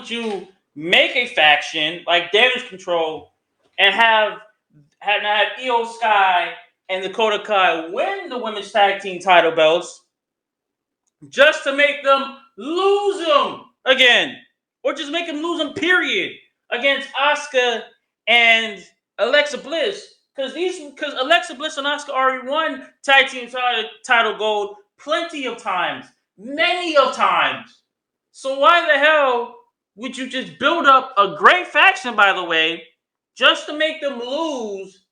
would you make a faction like Damage Control and have Io Sky and Dakota Kai win the women's tag team title belts just to make them lose them again, or just make them lose them, period, against Asuka and Alexa Bliss, because Alexa Bliss and Asuka already won tag team title gold plenty of times, many of times. So why the hell would you just build up a great faction, by the way, just to make them lose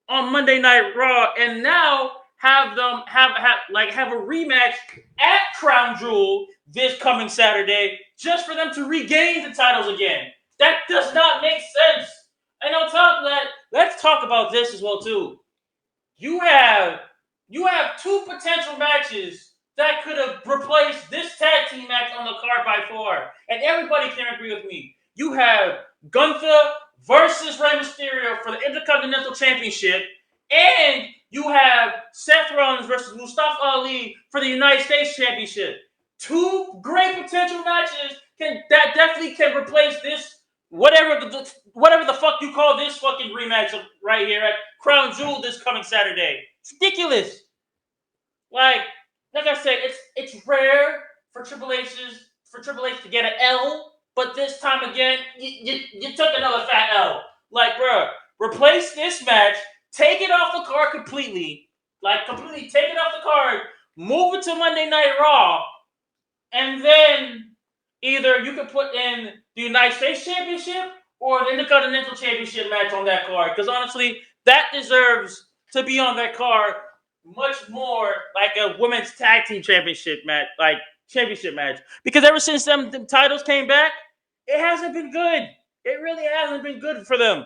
on Monday Night Raw, and now have them have a rematch at Crown Jewel this coming Saturday just for them to regain the titles again? That does not make sense. And on top of that, let's talk about this as well too. You have two potential matches that could have replaced this tag team match on the card by far, and everybody can agree with me. You have Gunther versus Rey Mysterio for the Intercontinental Championship, and you have Seth Rollins versus Mustafa Ali for the United States Championship. Two great potential matches that definitely can replace this, whatever the fuck you call this fucking rematch right here at Crown Jewel this coming Saturday. It's ridiculous. Like I said, it's rare for Triple H to get an L, but this time again, you took another fat L. Like, bro, replace this match, take it off the card completely. Like, completely take it off the card, move it to Monday Night Raw, and then either you can put in the United States Championship or the Intercontinental Championship match on that card. Because honestly, that deserves to be on that card much more like a women's tag team championship match, because ever since the titles came back, it hasn't been good. It really hasn't been good for them.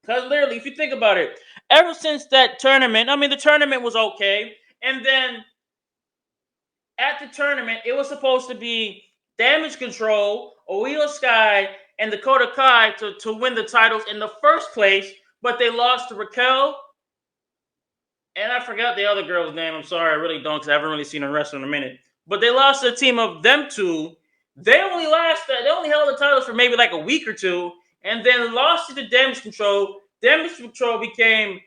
Because literally, if you think about it, ever since that tournament, I mean, the tournament was okay, and then at the tournament, it was supposed to be Damage Control, Io Sky, and Dakota Kai to win the titles in the first place, but they lost to Raquel. And I forgot the other girl's name. I'm sorry, I really don't, because I haven't really seen her wrestle in a minute. But they lost to a team of them two. They only held the titles for maybe like a week or two, and then lost to Damage Control. Damage Control became,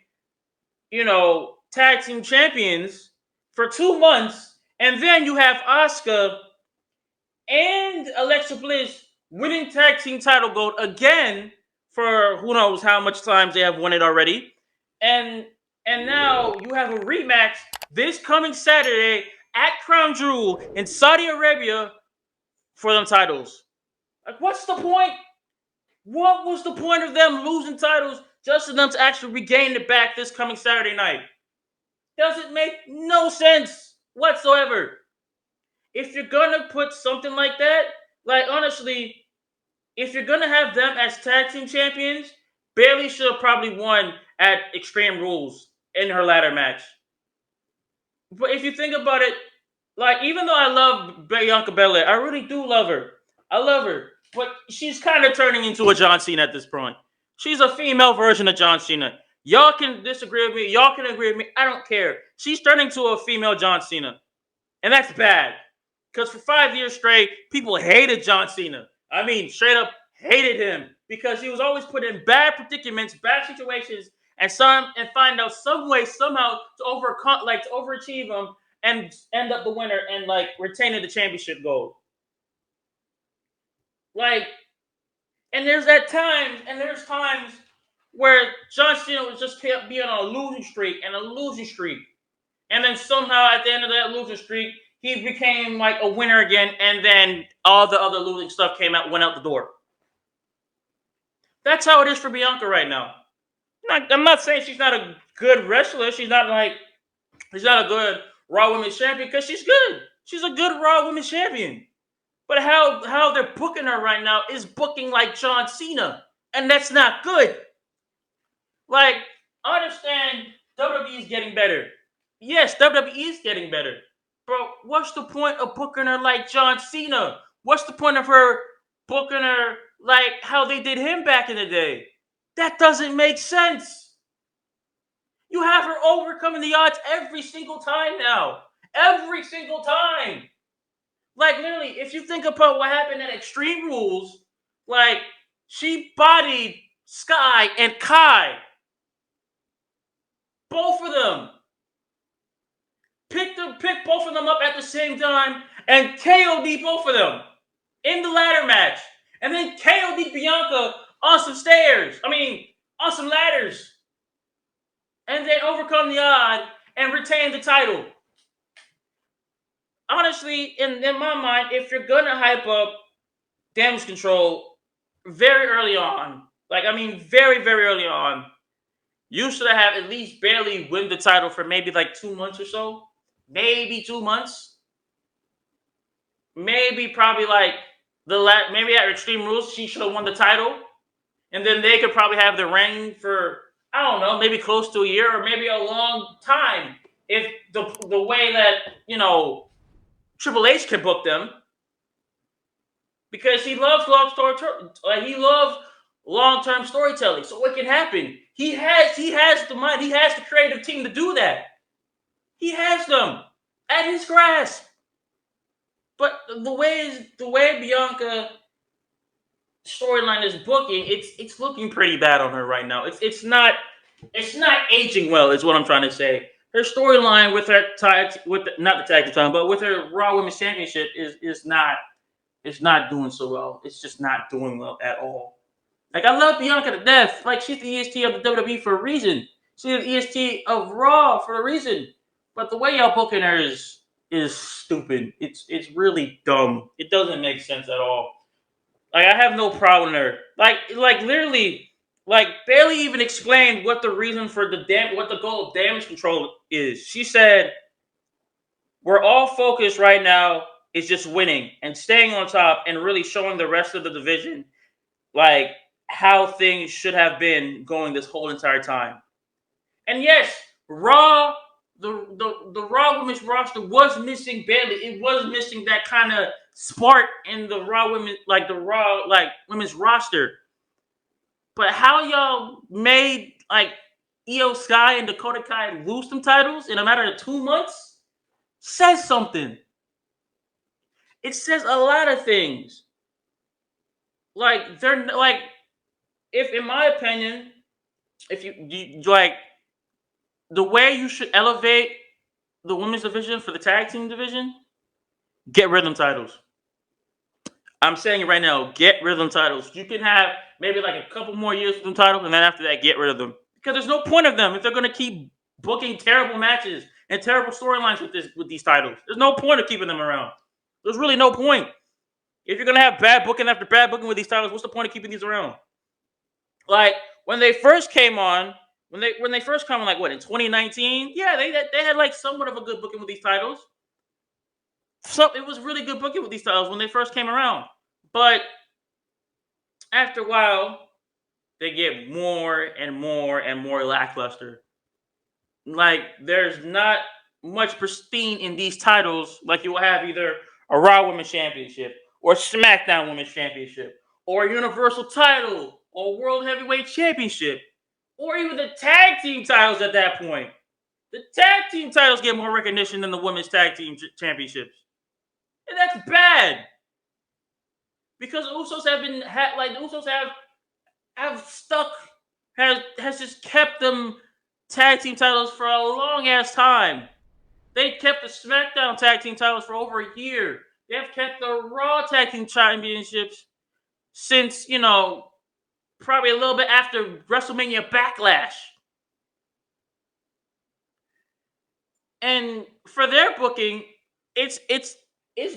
tag team champions for 2 months, and then you have Asuka and Alexa Bliss winning tag team title gold again for who knows how much times they have won it already, and now you have a rematch this coming Saturday at Crown Jewel in Saudi Arabia for them titles. Like, what's the point? What was the point of them losing titles just for them to actually regain it back this coming Saturday night? Doesn't make no sense whatsoever. If you're gonna put something like that, like honestly, if you're gonna have them as tag team champions, Bayley should have probably won at Extreme Rules in her ladder match. But if you think about it, like, even though I love Bianca Belair, I really do love her. I love her. But she's kind of turning into a John Cena at this point. She's a female version of John Cena. Y'all can disagree with me. Y'all can agree with me. I don't care. She's turning to a female John Cena. And that's bad. Because for 5 years straight, people hated John Cena. I mean, straight up hated him. Because he was always put in bad predicaments, bad situations, and find out some way, somehow, to overachieve him and end up the winner and retaining the championship gold. There's times where John Cena was just kept being on a losing streak, and then somehow at the end of that losing streak, he became like a winner again, and then all the other losing stuff went out the door. That's how it is for Bianca right now. I'm not saying she's not a good wrestler. She's not a good Raw Women's Champion, because she's good. She's a good Raw Women's Champion. But how they're booking her right now is booking like John Cena. And that's not good. Like, I understand WWE is getting better. Yes, WWE is getting better. But what's the point of booking her like John Cena? What's the point of her booking her like how they did him back in the day? That doesn't make sense. You have her overcoming the odds every single time now. Every single time. Like literally, if you think about what happened at Extreme Rules, like she bodied Sky and Kai, both of them. Picked both of them up at the same time and KO'd both of them in the ladder match. And then KO'd Bianca on some stairs. I mean, on some ladders. And then overcome the odd and retain the title. Honestly, in my mind, if you're gonna hype up Damage Control very early on, very, very early on, you should have at least barely win the title for maybe like 2 months or so. Maybe 2 months. Maybe probably like maybe at Extreme Rules she should have won the title, and then they could probably have the reign for I don't know, maybe close to a year or maybe a long time if the way that Triple H can book them, because he loves long-term storytelling, so it can happen. He has the mind, he has the creative team to do that. He has them at his grasp. But the way Bianca storyline is booking, it's looking pretty bad on her right now. It's not aging well, is what I'm trying to say. Her storyline with her not the tag team, but with her Raw Women's Championship is not doing so well. It's just not doing well at all. Like, I love Bianca to death. Like, she's the EST of the WWE for a reason. She's the EST of Raw for a reason. But the way y'all booking her is stupid. It's really dumb. It doesn't make sense at all. Like, I have no problem with her. Like literally, like barely even explained what the reason for what the goal of Damage Control is. She said, "We're all focused right now is just winning and staying on top and really showing the rest of the division like how things should have been going this whole entire time." And yes, Raw. The Raw Women's roster was missing badly. It was missing that kind of spark in the Raw Women's roster. But how y'all made like Io Sky and Dakota Kai lose them titles in a matter of 2 months says something. It says a lot of things. Like they're like, if in my opinion, if you like. The way you should elevate the women's division for the tag team division, get rid of them titles. I'm saying it right now, get rid of them titles. You can have maybe like a couple more years with them titles, and then after that, get rid of them. Because there's no point of them if they're going to keep booking terrible matches and terrible storylines with these titles. There's no point of keeping them around. There's really no point. If you're going to have bad booking after bad booking with these titles, what's the point of keeping these around? Like, when they first came on, When they first come in, like what, in 2019, yeah, they had like somewhat of a good booking with these titles. So it was really good booking with these titles when they first came around. But after a while, they get more and more and more lackluster. Like, there's not much pristine in these titles. Like, you will have either a Raw Women's Championship or SmackDown Women's Championship or a Universal title or World Heavyweight Championship. Or even the tag team titles at that point. The tag team titles get more recognition than the women's tag team championships. And that's bad. Because the Usos has just kept them tag team titles for a long ass time. They kept the SmackDown tag team titles for over a year. They have kept the Raw tag team championships since, probably a little bit after WrestleMania Backlash. And for their booking, it's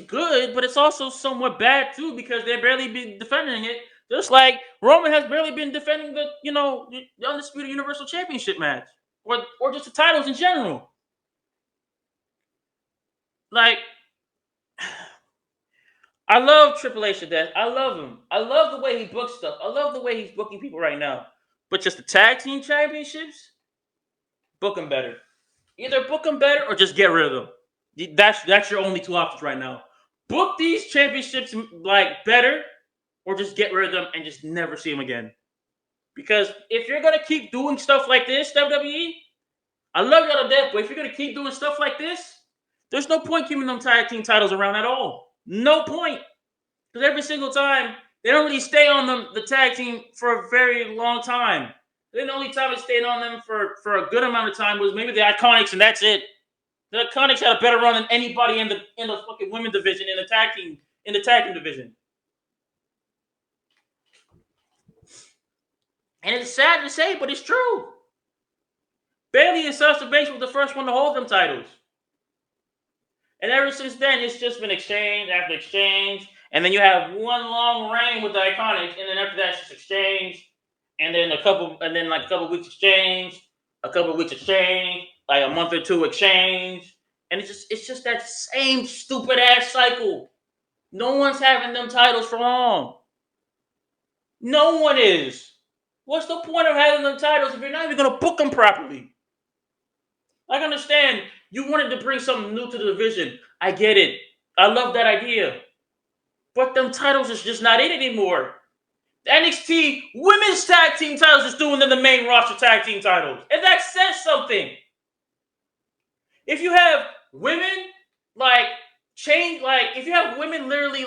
good, but it's also somewhat bad too, because they've barely been defending it. Just like Roman has barely been defending the Undisputed Universal Championship match. Or just the titles in general. Like, I love Triple H to death. I love him. I love the way he books stuff. I love the way he's booking people right now. But just the tag team championships, book them better. Either book them better or just get rid of them. That's your only two options right now. Book these championships like better, or just get rid of them and just never see them again. Because if you're gonna keep doing stuff like this, WWE, I love y'all to death, but if you're gonna keep doing stuff like this, there's no point keeping them tag team titles around at all. No point. Because every single time, they don't really stay on the tag team for a very long time. The only time it stayed on them for a good amount of time was maybe the Iconics, and that's it. The Iconics had a better run than anybody in the fucking women's division in the tag team division. And it's sad to say, but it's true. Bayley and Sasha Banks was the first one to hold them titles. And ever since then, it's just been exchange after exchange. And then you have one long reign with the Iconics, and then after that, it's just exchange. And then a couple weeks exchange, a couple weeks exchange, like a month or two exchange. And it's just that same stupid ass cycle. No one's having them titles for long. No one is. What's the point of having them titles if you're not even going to book them properly? I understand you wanted to bring something new to the division. I get it. I love that idea. But them titles is just not it anymore. The NXT women's tag team titles is doing than the main roster tag team titles. And that says something. If you have women if you have women literally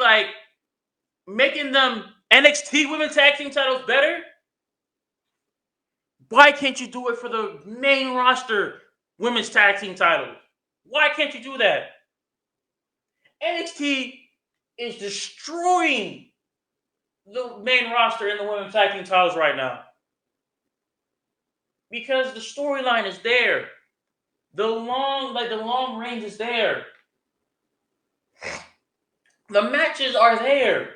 making them NXT women's tag team titles better, why can't you do it for the main roster women's tag team titles? Why can't you do that? NXT is destroying the main roster in the women's tag team titles right now. Because the storyline is there. The long range is there. The matches are there.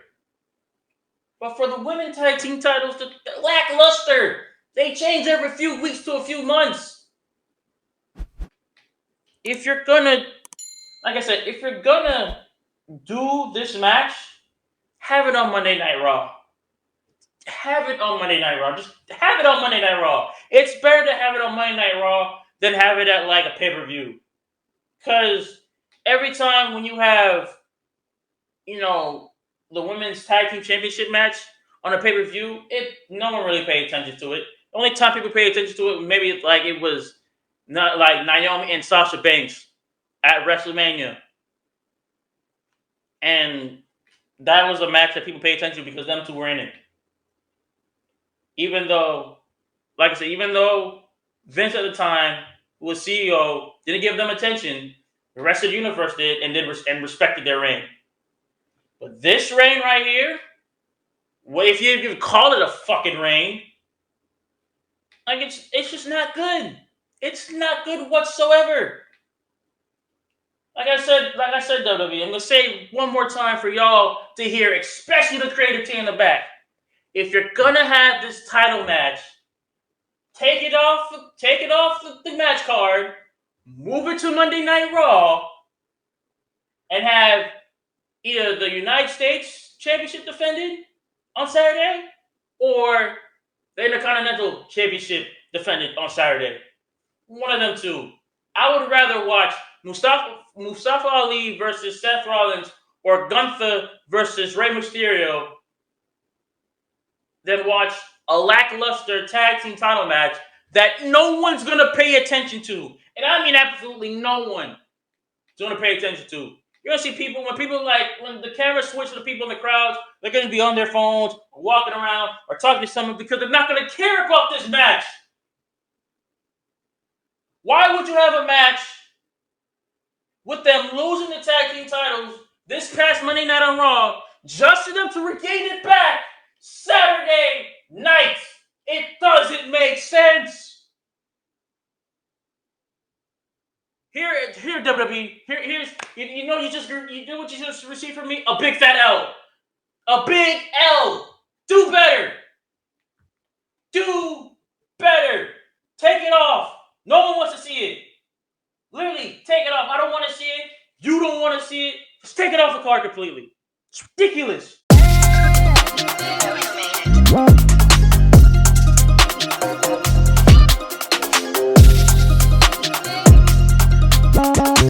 But for the women's tag team titles, they're lackluster. They change every few weeks to a few months. If you're gonna do this match, have it on Monday Night Raw. Have it on Monday Night Raw. Just have it on Monday Night Raw. It's better to have it on Monday Night Raw than have it at a pay-per-view. Because every time when you have, the women's tag team championship match on a pay-per-view, no one really paid attention to it. The only time people paid attention to it, maybe it was not Naomi and Sasha Banks at WrestleMania. And that was a match that people paid attention to because them two were in it. Even though Vince at the time, who was CEO, didn't give them attention, the rest of the universe did and respected their reign. But this reign right here, what if you even call it a fucking reign? It's just not good. It's not good whatsoever. Like I said, WWE, I'm gonna say it one more time for y'all to hear, especially the creative team in the back. If you're gonna have this title match, take it off the match card, move it to Monday Night Raw, and have either the United States Championship defended on Saturday or the Intercontinental Championship defended on Saturday. One of them two. I would rather watch Mustafa Ali versus Seth Rollins or Gunther versus Rey Mysterio than watch a lackluster tag team title match that no one's going to pay attention to. And I mean absolutely no one is going to pay attention to. You're going to see people, when the camera switches to the people in the crowds, they're going to be on their phones, or walking around, or talking to someone because they're not going to care about this match. Why would you have a match with them losing the tag team titles this past Monday Night on Raw just for them to regain it back Saturday night? It doesn't make sense. Here, WWE. Here's you do what you just received from me. A big fat L. A big L. Do better. Do better. Take it off. No one wants to see it. Literally, take it off. I don't want to see it. You don't want to see it. Just take it off the card completely. It's ridiculous.